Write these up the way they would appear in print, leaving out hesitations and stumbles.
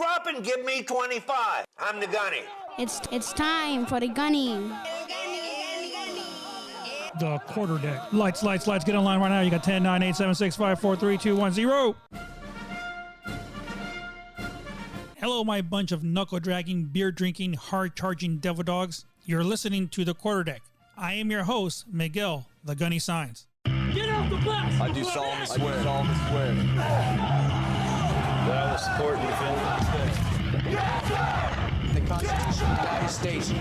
drop and give me 25. I'm the gunny. It's time for the gunny. The quarter deck. Lights. Get online right now. You got 10, 9, 8, 7, 6, 5, 4, 3, 2, 1, 0. Hello, my bunch of knuckle-dragging, beer-drinking, hard-charging devil dogs. You're listening to The Quarter Deck. I am your host, Miguel, the Gunny Signs. Get off the bus! I do solemnly swear. That I will support and defend the Constitution of the United States.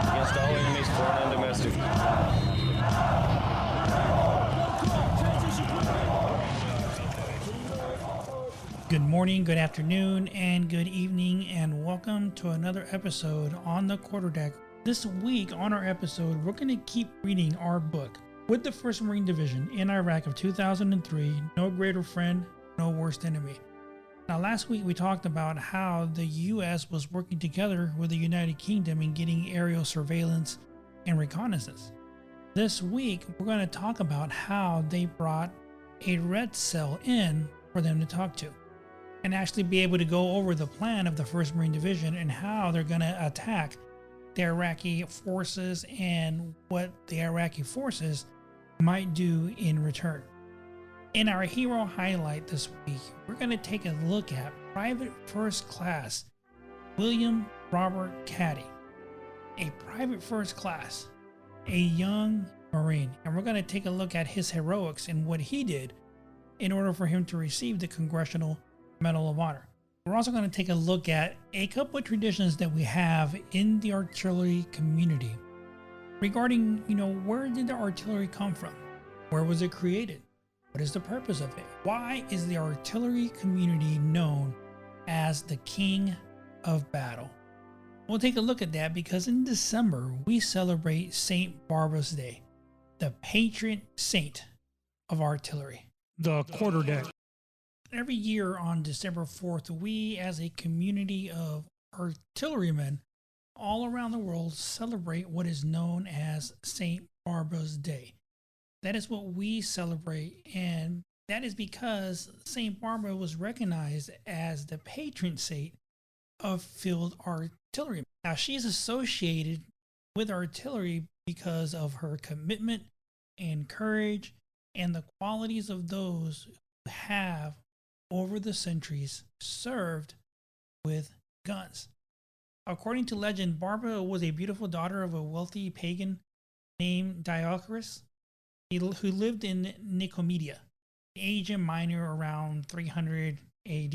Against all enemies, foreign and domestic. Good morning, good afternoon, and good evening, and welcome to another episode on The Quarter Deck. This week on our episode, we're going to keep reading our book, With the 1st Marine Division in Iraq of 2003, No Greater Friend, No Worst Enemy. Now, last week we talked about how the U.S. was working together with the United Kingdom in getting aerial surveillance and reconnaissance. This week, we're going to talk about how they brought a red cell in for them to talk to and actually be able to go over the plan of the 1st Marine Division and how they're going to attack the Iraqi forces and what the Iraqi forces might do in return. In our hero highlight this week, we're going to take a look at Private First Class William Robert Caddy, a Private First Class, a young Marine, and we're going to take a look at his heroics and what he did in order for him to receive the Congressional Medal of Honor. We're also going to take a look at a couple of traditions that we have in the artillery community regarding, where did the artillery come from? Where was it created? What is the purpose of it? Why is the artillery community known as the King of Battle? We'll take a look at that because in December, we celebrate St. Barbara's Day, the patron saint of artillery. The Quarter Deck. Every year on December 4th, we as a community of artillerymen all around the world celebrate what is known as St. Barbara's Day. That is what we celebrate, and that is because St. Barbara was recognized as the patron saint of field artillery. Now, she's associated with artillery because of her commitment and courage and the qualities of those who have over the centuries served with guns. According to legend, Barbara was a beautiful daughter of a wealthy pagan named Dioscorus, who lived in Nicomedia, Asia Minor around 300 AD.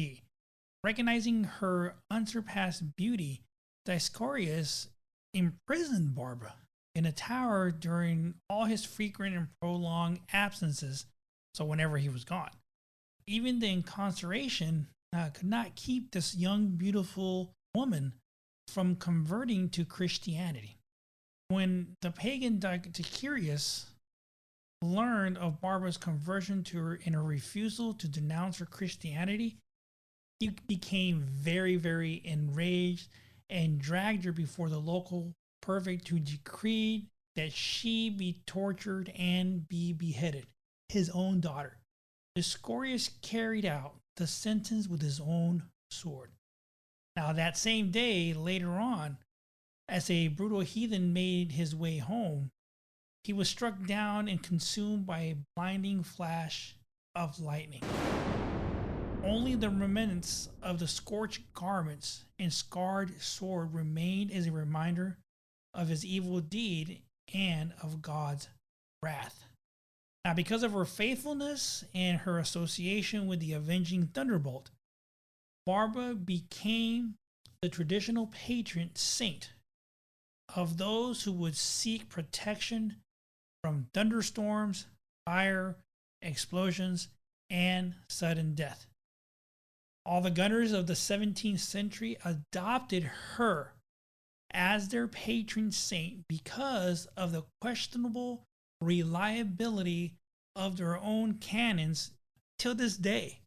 Recognizing her unsurpassed beauty, Dioscorus imprisoned Barbara in a tower during all his frequent and prolonged absences, so whenever he was gone. Even the incarceration could not keep this young, beautiful woman from converting to Christianity. When the pagan Dioscorus learned of Barbara's conversion to her and her refusal to denounce her Christianity, he became very, very enraged and dragged her before the local prefect, who decreed that she be tortured and be beheaded, his own daughter. Dioscorus carried out the sentence with his own sword. Now, that same day, later on, as a brutal heathen made his way home, he was struck down and consumed by a blinding flash of lightning. Only the remnants of the scorched garments and scarred sword remained as a reminder of his evil deed and of God's wrath. Now, because of her faithfulness and her association with the avenging thunderbolt, Barbara became the traditional patron saint of those who would seek protection from thunderstorms, fire, explosions, and sudden death. All the gunners of the 17th century adopted her as their patron saint because of the questionable reliability of their own cannons till this day.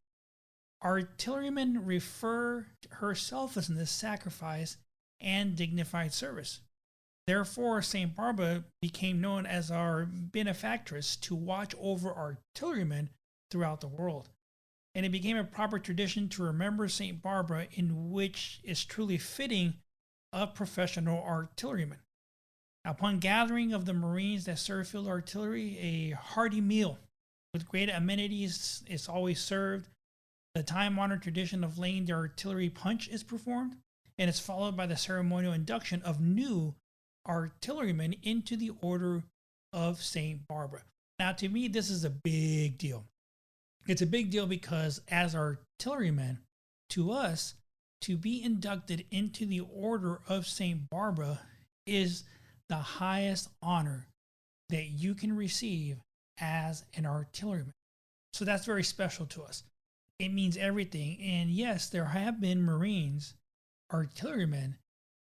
Artillerymen refer to her selflessness, sacrifice, and dignified service. Therefore, St. Barbara became known as our benefactress to watch over artillerymen throughout the world. and it became a proper tradition to remember St. Barbara, in which is truly fitting of professional artillerymen. Upon gathering of the Marines that serve field artillery, a hearty meal with great amenities is always served. The time-honored tradition of laying the artillery punch is performed, and it's followed by the ceremonial induction of new artillerymen into the Order of St. Barbara. Now, to me, this is a big deal. It's a big deal because as artillerymen, to us, to be inducted into the Order of St. Barbara is the highest honor that you can receive as an artilleryman. So that's very special to us. It means everything. And yes, there have been Marines, artillerymen,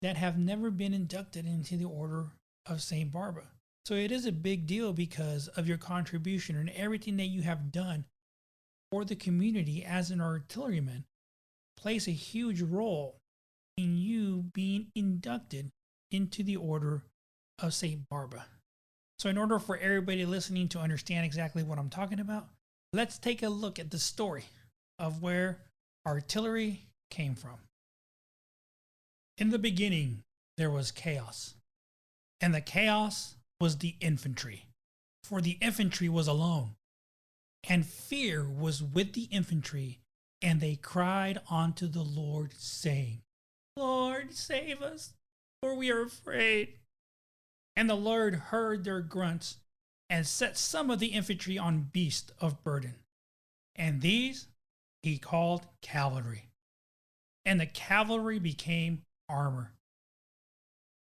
that have never been inducted into the Order of St. Barbara. So it is a big deal because of your contribution and everything that you have done for the community as an artilleryman plays a huge role in you being inducted into the Order of St. Barbara. So in order for everybody listening to understand exactly what I'm talking about, let's take a look at the story of where artillery came from. In the beginning, there was chaos, and the chaos was the infantry, for the infantry was alone, and fear was with the infantry, and they cried unto the Lord, saying, Lord, save us, for we are afraid. And the Lord heard their grunts, and set some of the infantry on beasts of burden, and these he called cavalry. And the cavalry became armor.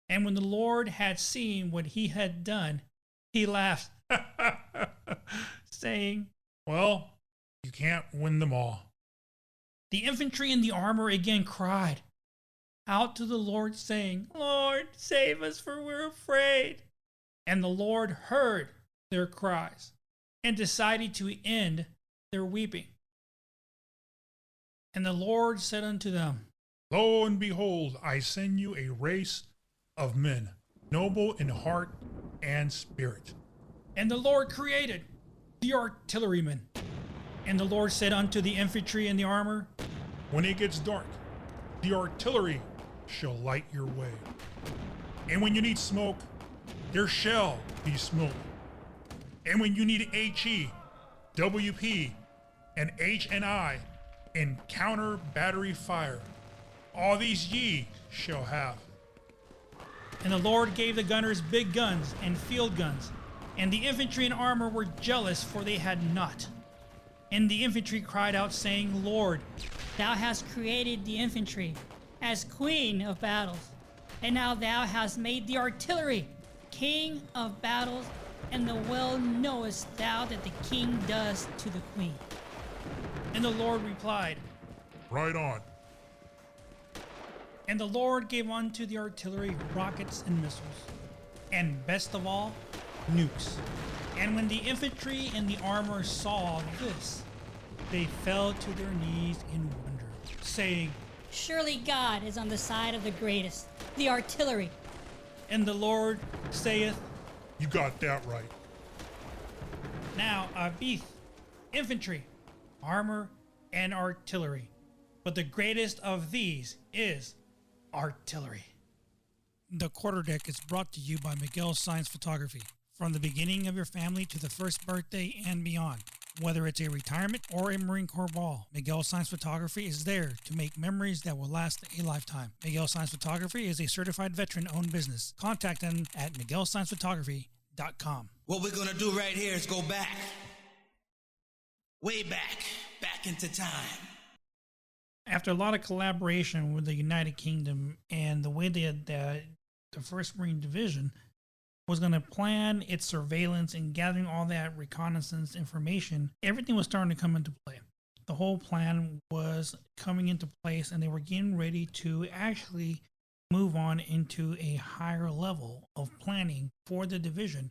And when the Lord had seen what he had done, he laughed, saying, well, you can't win them all. The infantry and the armor again cried out to the Lord, saying, Lord, save us, for we're afraid. And the Lord heard their cries and decided to end their weeping. And the Lord said unto them, Lo and behold, I send you a race of men, noble in heart and spirit. And the Lord created the artillerymen. And the Lord said unto the infantry and the armor, When it gets dark, the artillery shall light your way. And when you need smoke, there shall be smoke. And when you need HE, WP, and HNI, and counter battery fire, all these ye shall have. And the Lord gave the gunners big guns and field guns, and the infantry and armor were jealous, for they had not. And the infantry cried out, saying, Lord, Thou hast created the infantry as queen of battles, and now thou hast made the artillery king of battles, and the well knowest thou that the king does to the queen. And the Lord replied, Right on. And the Lord gave unto the artillery rockets and missiles, and best of all, nukes. And when the infantry and the armor saw this, they fell to their knees in wonder, saying, Surely God is on the side of the greatest, the artillery. And the Lord saith, You got that right. Now Abith, infantry, armor, and artillery. But the greatest of these is artillery. The Quarterdeck is brought to you by Miguel Science Photography. From the beginning of your family to the first birthday and beyond. Whether it's a retirement or a Marine Corps ball, Miguel Science Photography is there to make memories that will last a lifetime. Miguel Science Photography is a certified veteran-owned business. Contact them at miguelsciencephotography.com. What we're gonna do right here is go back. Way back into time. After a lot of collaboration with the United Kingdom and the way that the 1st Marine Division was going to plan its surveillance and gathering all that reconnaissance information, everything was starting to come into play. The whole plan was coming into place, and they were getting ready to actually move on into a higher level of planning for the division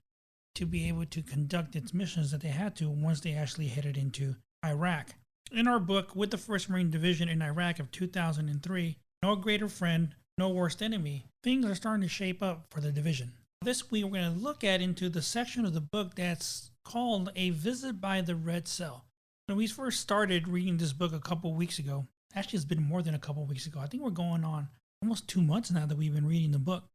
to be able to conduct its missions that they had to once they actually headed into Iraq. In our book, With the 1st Marine Division in Iraq of 2003, No Greater Friend, No Worst Enemy, things are starting to shape up for the division. This week, we're going to look at into the section of the book that's called A Visit by the Red Cell. When we first started reading this book a couple weeks ago, actually it's been more than a couple weeks ago. I think we're going on almost 2 months now that we've been reading the book.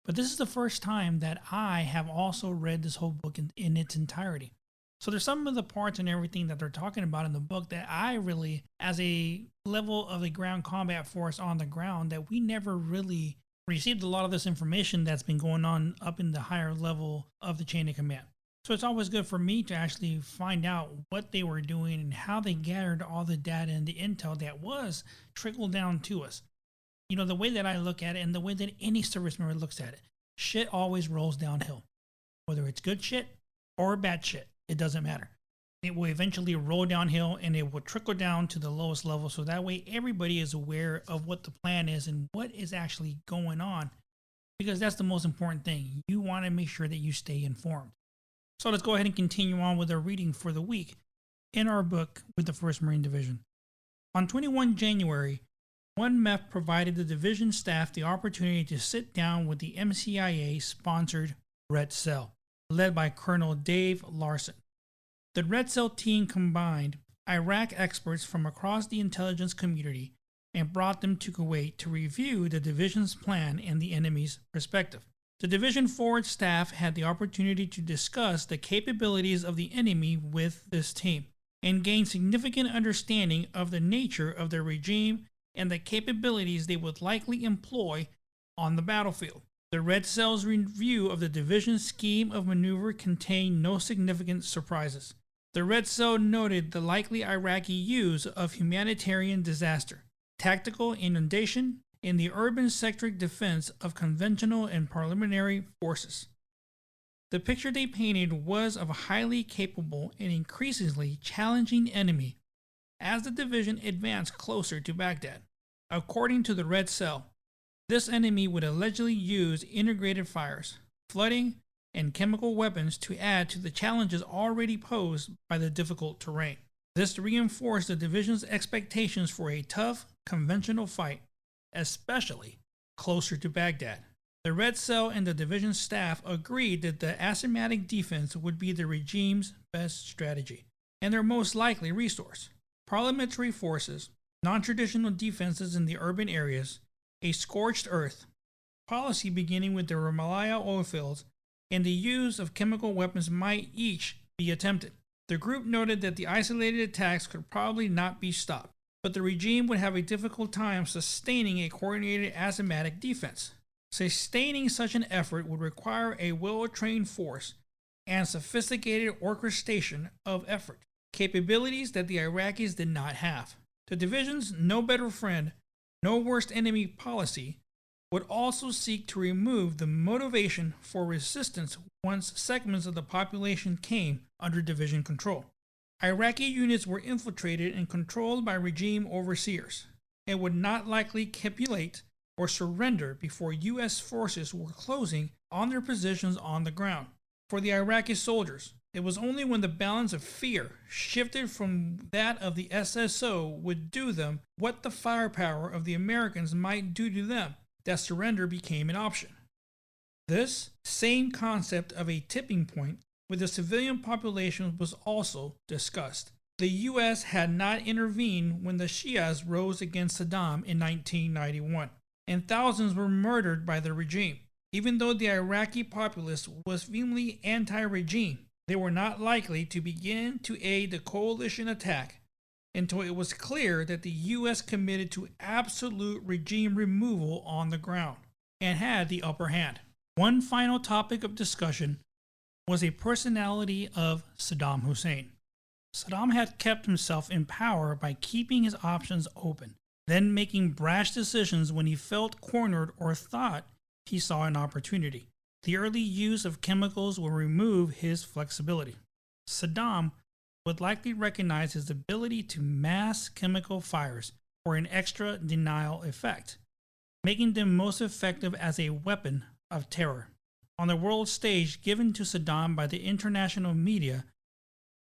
But this is the first time that I have also read this whole book in its entirety. So there's some of the parts and everything that they're talking about in the book that I really, as a level of the ground combat force on the ground, that we never really received a lot of this information that's been going on up in the higher level of the chain of command. So it's always good for me to actually find out what they were doing and how they gathered all the data and the intel that was trickled down to us. You know, the way that I look at it and the way that any service member looks at it, shit always rolls downhill. Whether it's good shit or bad shit, it doesn't matter. It will eventually roll downhill and it will trickle down to the lowest level. So that way everybody is aware of what the plan is and what is actually going on. Because that's the most important thing. You want to make sure that you stay informed. So let's go ahead and continue on with our reading for the week in our book with the 1st Marine Division. On 21 January, 1 MEF provided the division staff the opportunity to sit down with the MCIA-sponsored Red Cell, led by Colonel Dave Larson. The Red Cell team combined Iraq experts from across the intelligence community and brought them to Kuwait to review the division's plan and the enemy's perspective. The division forward staff had the opportunity to discuss the capabilities of the enemy with this team and gain significant understanding of the nature of their regime and the capabilities they would likely employ on the battlefield. The Red Cell's review of the division's scheme of maneuver contained no significant surprises. The Red Cell noted the likely Iraqi use of humanitarian disaster, tactical inundation, and the urban sectoric defense of conventional and parliamentary forces. The picture they painted was of a highly capable and increasingly challenging enemy as the division advanced closer to Baghdad. According to the Red Cell, this enemy would allegedly use integrated fires, flooding, and chemical weapons to add to the challenges already posed by the difficult terrain. This reinforced the division's expectations for a tough, conventional fight, especially closer to Baghdad. The Red Cell and the division staff agreed that the asymmetric defense would be the regime's best strategy and their most likely resource. Parliamentary forces, non-traditional defenses in the urban areas, a scorched earth, policy beginning with the Ramallah oil fields, and the use of chemical weapons might each be attempted. The group noted that the isolated attacks could probably not be stopped, but the regime would have a difficult time sustaining a coordinated asymmetric defense. Sustaining such an effort would require a well-trained force and sophisticated orchestration of effort, capabilities that the Iraqis did not have. The division's no better friend, no worst enemy policy would also seek to remove the motivation for resistance once segments of the population came under division control. Iraqi units were infiltrated and controlled by regime overseers and would not likely capitulate or surrender before U.S. forces were closing on their positions on the ground. For the Iraqi soldiers, it was only when the balance of fear shifted from that of the SSO would do them what the firepower of the Americans might do to them that surrender became an option. This same concept of a tipping point with the civilian population was also discussed. The U.S. had not intervened when the Shias rose against Saddam in 1991, and thousands were murdered by the regime. Even though the Iraqi populace was vehemently anti-regime, they were not likely to begin to aid the coalition attack until it was clear that the U.S. committed to absolute regime removal on the ground and had the upper hand. One final topic of discussion was a personality of Saddam Hussein. Saddam had kept himself in power by keeping his options open, then making brash decisions when he felt cornered or thought he saw an opportunity. The early use of chemicals will remove his flexibility. Saddam would likely recognize his ability to mass chemical fires for an extra denial effect, making them most effective as a weapon of terror. On the world stage given to Saddam by the international media,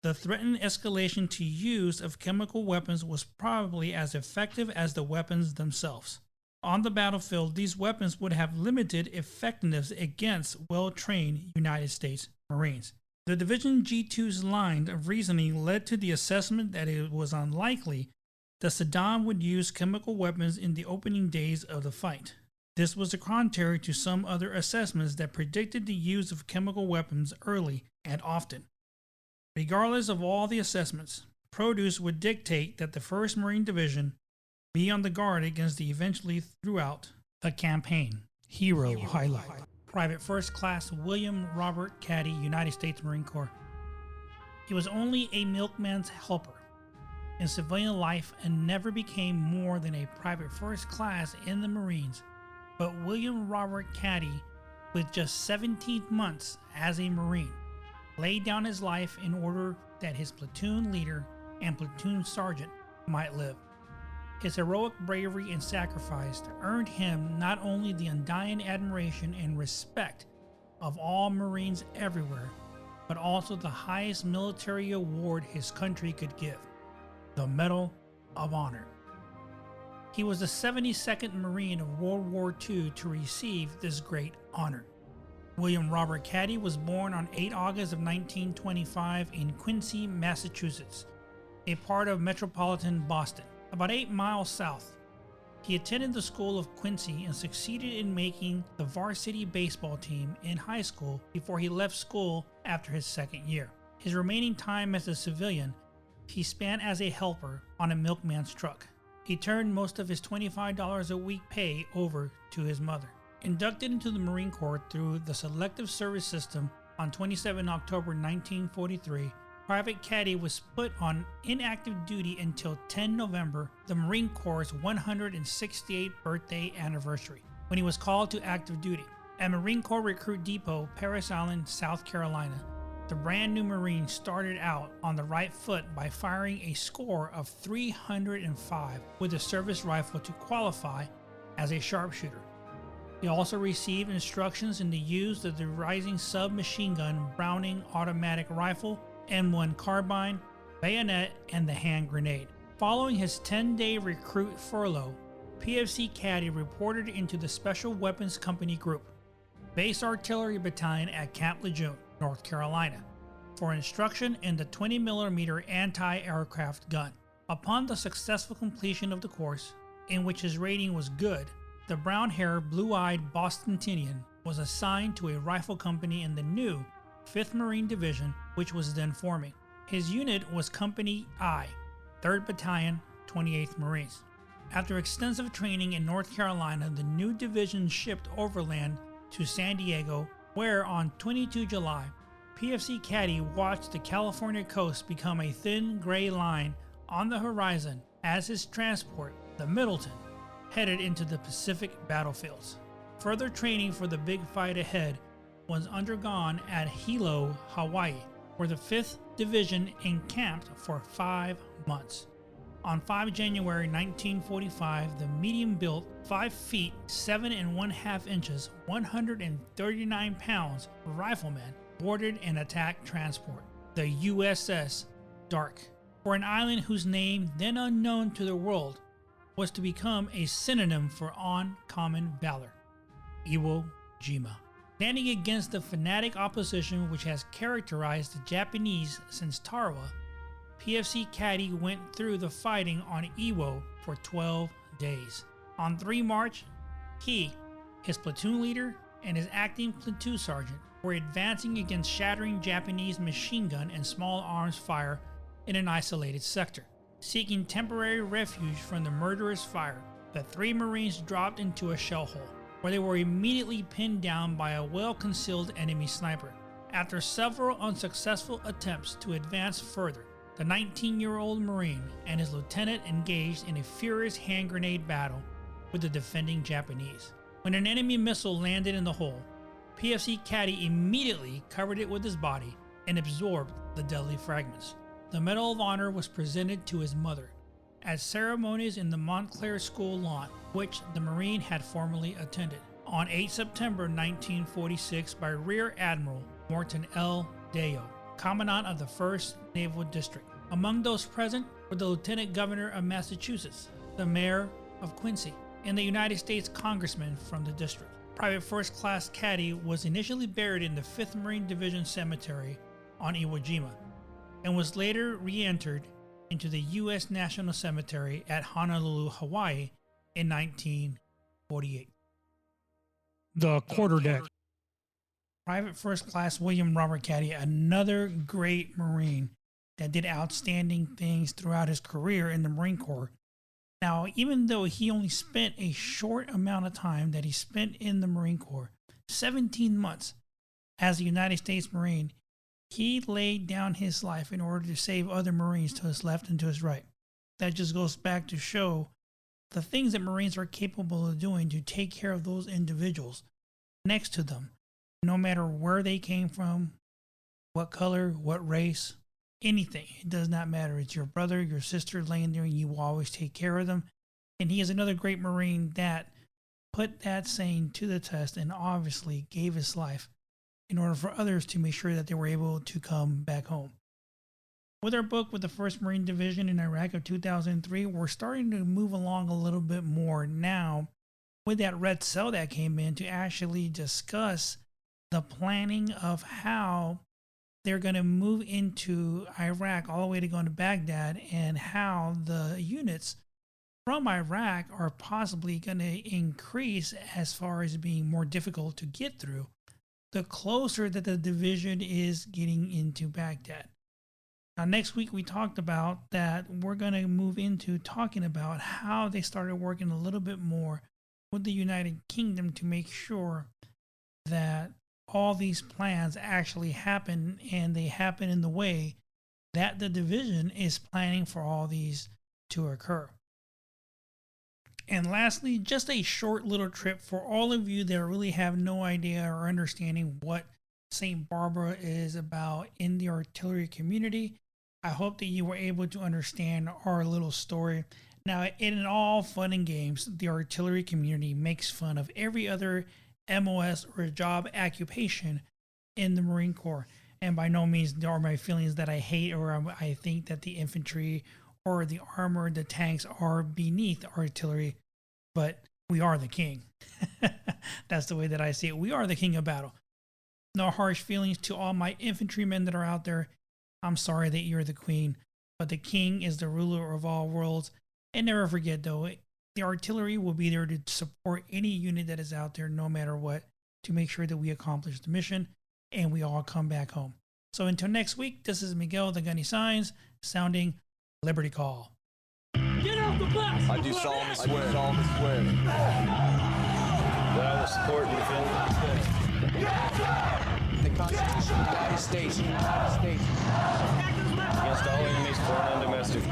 the threatened escalation to use of chemical weapons was probably as effective as the weapons themselves. On the battlefield, these weapons would have limited effectiveness against well-trained United States Marines. The Division G2's line of reasoning led to the assessment that it was unlikely that Saddam would use chemical weapons in the opening days of the fight. This was contrary to some other assessments that predicted the use of chemical weapons early and often. Regardless of all the assessments, produce would dictate that the 1st Marine Division be on the guard against the eventually throughout the campaign. Hero highlight. Private First Class William Robert Caddy, United States Marine Corps. He was only a milkman's helper in civilian life and never became more than a private first class in the Marines. But William Robert Caddy, with just 17 months as a Marine, laid down his life in order that his platoon leader and platoon sergeant might live. His heroic bravery and sacrifice earned him not only the undying admiration and respect of all Marines everywhere, but also the highest military award his country could give, the Medal of Honor. He was the 72nd Marine of World War II to receive this great honor. William Robert Caddy was born on 8 August of 1925 in Quincy, Massachusetts, a part of metropolitan Boston, about 8 miles south. He attended the School of Quincy and succeeded in making the varsity baseball team in high school before he left school after his 2nd year. His remaining time as a civilian he spent as a helper on a milkman's truck. He turned most of his $25 a week pay over to his mother. Inducted into the Marine Corps through the Selective Service System on 27 October 1943, Private Caddy was put on inactive duty until 10 November, the Marine Corps' 168th birthday anniversary, when he was called to active duty. At Marine Corps Recruit Depot, Parris Island, South Carolina, the brand new Marine started out on the right foot by firing a score of 305 with a service rifle to qualify as a sharpshooter. He also received instructions in the use of the Rising submachine gun Browning automatic rifle, M1 carbine, bayonet, and the hand grenade. Following his 10-day recruit furlough, PFC Caddy reported into the Special Weapons Company Group, Base Artillery Battalion at Camp Lejeune, North Carolina, for instruction in the 20mm anti-aircraft gun. Upon the successful completion of the course, in which his rating was good, the brown-haired, blue-eyed Bostonian was assigned to a rifle company in the new 5th Marine Division, which was then forming. His unit was Company I, 3rd Battalion, 28th Marines. After extensive training in North Carolina, the new division shipped overland to San Diego, where on 22 July, PFC Caddy watched the California coast become a thin gray line on the horizon as his transport, the Middleton, headed into the Pacific battlefields. Further training for the big fight ahead was undergone at Hilo, Hawaii, where the 5th Division encamped for 5 months. On 5 January 1945, the medium-built, 5 feet 7 1/2 inches, 139 pounds rifleman boarded an attack transport, the USS Dark, for an island whose name, then unknown to the world, was to become a synonym for uncommon valor, Iwo Jima. Standing against the fanatic opposition which has characterized the Japanese since Tarawa, PFC Caddy went through the fighting on Iwo for 12 days. On 3 March, he, his platoon leader, and his acting platoon sergeant were advancing against shattering Japanese machine gun and small arms fire in an isolated sector. Seeking temporary refuge from the murderous fire, the 3 Marines dropped into a shell hole, where they were immediately pinned down by a well-concealed enemy sniper. After several unsuccessful attempts to advance further, the 19-year-old Marine and his lieutenant engaged in a furious hand grenade battle with the defending Japanese. When an enemy missile landed in the hole, PFC Caddy immediately covered it with his body and absorbed the deadly fragments. The Medal of Honor was presented to his mother at ceremonies in the Montclair School lawn, which the Marine had formerly attended, on 8 September 1946 by Rear Admiral Morton L. Deyo, Commandant of the 1st Naval District. Among those present were the Lieutenant Governor of Massachusetts, the Mayor of Quincy, and the United States Congressman from the district. Private First Class Caddy was initially buried in the 5th Marine Division Cemetery on Iwo Jima, and was later re-entered into the U.S. National Cemetery at Honolulu, Hawaii in 1948. The quarterdeck. Private First Class William Robert Caddy, another great Marine that did outstanding things throughout his career in the Marine Corps. Now, even though he only spent a short amount of time that he spent in the Marine Corps, 17 months as a United States Marine, he laid down his life in order to save other Marines to his left and to his right. That just goes back to show the things that Marines are capable of doing to take care of those individuals next to them, no matter where they came from, what color, what race, anything. It does not matter. It's your brother, your sister laying there, and you will always take care of them. And he is another great Marine that put that saying to the test and obviously gave his life in order for others to make sure that they were able to come back home. With our book with the 1st Marine Division in Iraq of 2003, we're starting to move along a little bit more now with that red cell that came in to actually discuss the planning of how they're going to move into Iraq all the way to go to Baghdad, and how the units from Iraq are possibly going to increase as far as being more difficult to get through the closer that the division is getting into Baghdad. Now, next week we talked about that we're going to move into talking about how they started working a little bit more with the United Kingdom to make sure that all these plans actually happen, and they happen in the way that the division is planning for all these to occur. And lastly, just a short little trip for all of you that really have no idea or understanding what St. Barbara is about in the artillery community. I hope that you were able to understand our little story. Now, in all fun and games, the artillery community makes fun of every other MOS or job occupation in the Marine Corps. And by no means are my feelings that I hate or I think that the infantry or the armor, the tanks are beneath artillery, but we are the king. That's the way that I see it. We are the king of battle. No harsh feelings to all my infantrymen that are out there. I'm sorry that you're the queen, but the king is the ruler of all worlds. And never forget, though, the artillery will be there to support any unit that is out there, no matter what, to make sure that we accomplish the mission and we all come back home. So until next week, this is Miguel the Gunny Signs, sounding Liberty Call. Get out the bus! I do solemnly swear. That I will support and defend the Constitution of the United States against all enemies, foreign and domestic.